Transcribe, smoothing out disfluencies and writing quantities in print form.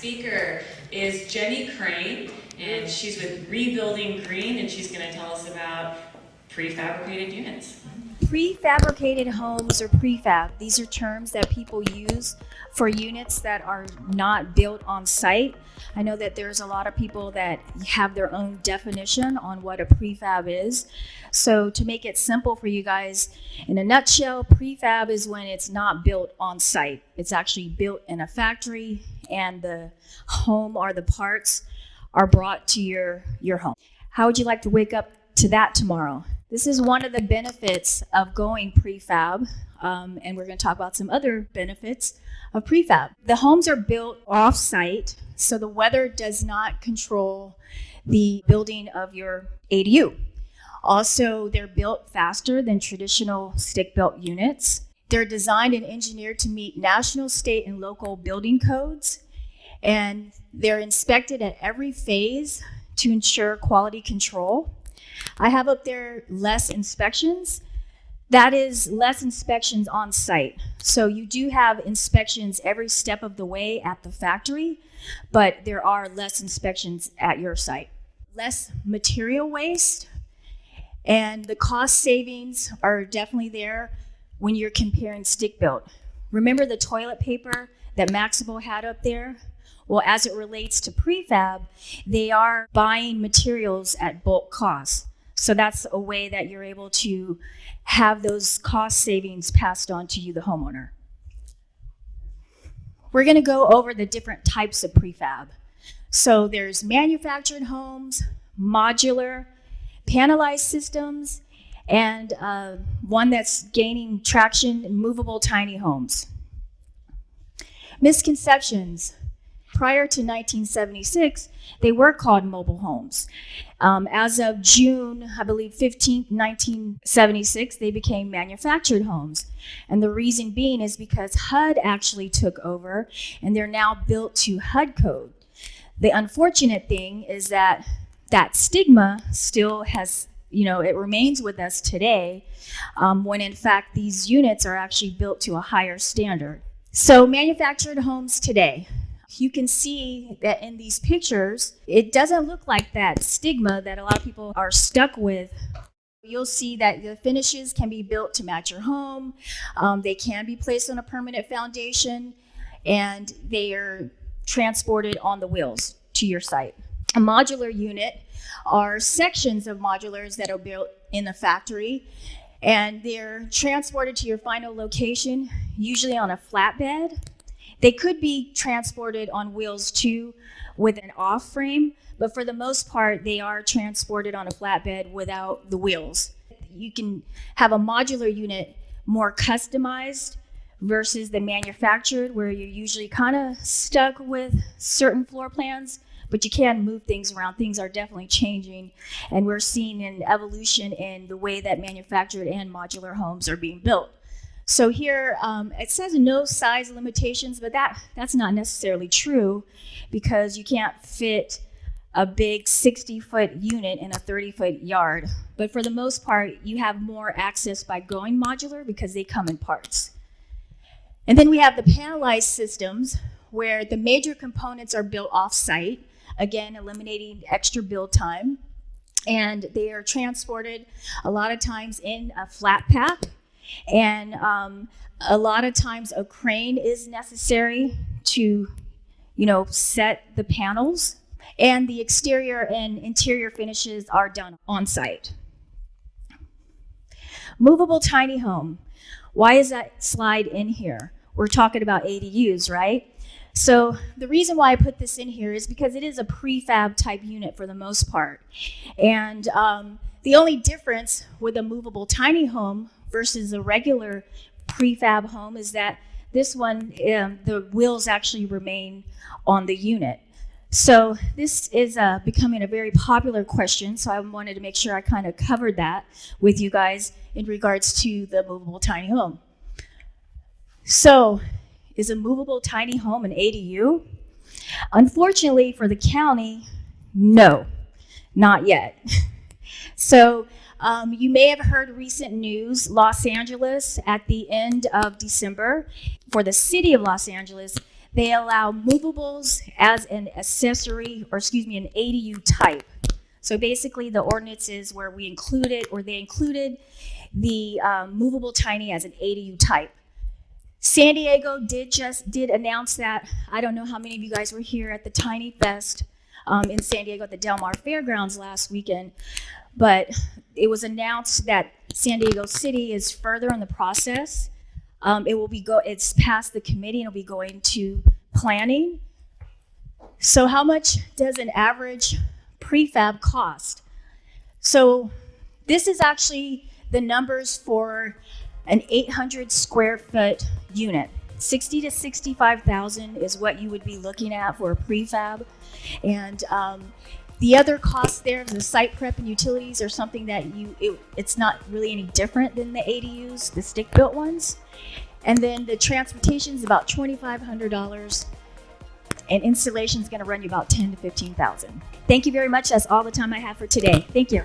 speaker is Genny Crane, and she's with Rebuilding Green, and she's going to tell us about prefabricated units. Prefabricated homes or prefab, these are terms that people use for units that are not built on site. I know that there's a lot of people that have their own definition on what a prefab is. So to make it simple for you guys, in a nutshell, prefab is when it's not built on site. It's actually built in a factory and the home or the parts are brought to your home. How would you like to wake up to that tomorrow? This is one of the benefits of going prefab, and we're going to talk about some other benefits of prefab. The homes are built off-site, so the weather does not control the building of your ADU. Also, they're built faster than traditional stick-built units. They're designed and engineered to meet national, state, and local building codes, and they're inspected at every phase to ensure quality control. I have up there less inspections. That is less inspections on site. So you do have inspections every step of the way at the factory, but there are less inspections at your site. Less material waste, and the cost savings are definitely there when you're comparing stick-built. Remember the toilet paper that Maximo had up there? Well, as it relates to prefab, they are buying materials at bulk cost. So that's a way that you're able to have those cost savings passed on to you, the homeowner. We're going to go over the different types of prefab. So there's manufactured homes, modular, panelized systems, and one that's gaining traction, movable tiny homes. Misconceptions. Prior to 1976, they were called mobile homes. As of June, I believe 15, 1976, they became manufactured homes. And the reason being is because HUD actually took over, and they're now built to HUD code. The unfortunate thing is that that stigma still has, it remains with us today, when in fact these units are actually built to a higher standard. So manufactured homes today. You can see that in these pictures, it doesn't look like that stigma that a lot of people are stuck with. You'll see that the finishes can be built to match your home. They can be placed on a permanent foundation, and they are transported on the wheels to your site. A modular unit are sections of modulars that are built in the factory, and they're transported to your final location, usually on a flatbed. They could be transported on wheels too with an off frame, but for the most part, they are transported on a flatbed without the wheels. You can have a modular unit more customized versus the manufactured, where you're usually kind of stuck with certain floor plans, but you can move things around. Things are definitely changing, and we're seeing an evolution in the way that manufactured and modular homes are being built. So here, it says no size limitations, but that's not necessarily true, because you can't fit a big 60-foot unit in a 30-foot yard. But for the most part, you have more access by going modular because they come in parts. And then we have the panelized systems, where the major components are built off-site, again, eliminating extra build time. And they are transported a lot of times in a flat pack. And a lot of times a crane is necessary to, set the panels, and the exterior and interior finishes are done on site. Movable tiny home. Why is that slide in here? We're talking about ADUs, right? So the reason why I put this in here is because it is a prefab type unit for the most part. And the only difference with a movable tiny home versus a regular prefab home is that this one, the wheels actually remain on the unit. So this is becoming a very popular question, so I wanted to make sure I kind of covered that with you guys in regards to the movable tiny home. So, is a movable tiny home an ADU? Unfortunately for the county, no, not yet. So you may have heard recent news, Los Angeles at the end of December, for the city of Los Angeles, They allow movables as an accessory, or excuse me, an ADU type. So basically the ordinance is where we included, or they included the movable tiny as an ADU type. San Diego did announce that. I don't know how many of you guys were here at the Tiny Fest in San Diego at the Del Mar Fairgrounds last weekend, but it was announced that San Diego City is further in the process. It's past the committee and it'll be going to planning. So how much does an average prefab cost? So this is actually the numbers for an 800 square foot unit. 60 to 65,000 is what you would be looking at for a prefab. And the other costs there, the site prep and utilities, are something that it's not really any different than the ADUs, the stick-built ones. And then the transportation is about $2,500, and installation is going to run you about $10,000 to $15,000. Thank you very much. That's all the time I have for today. Thank you.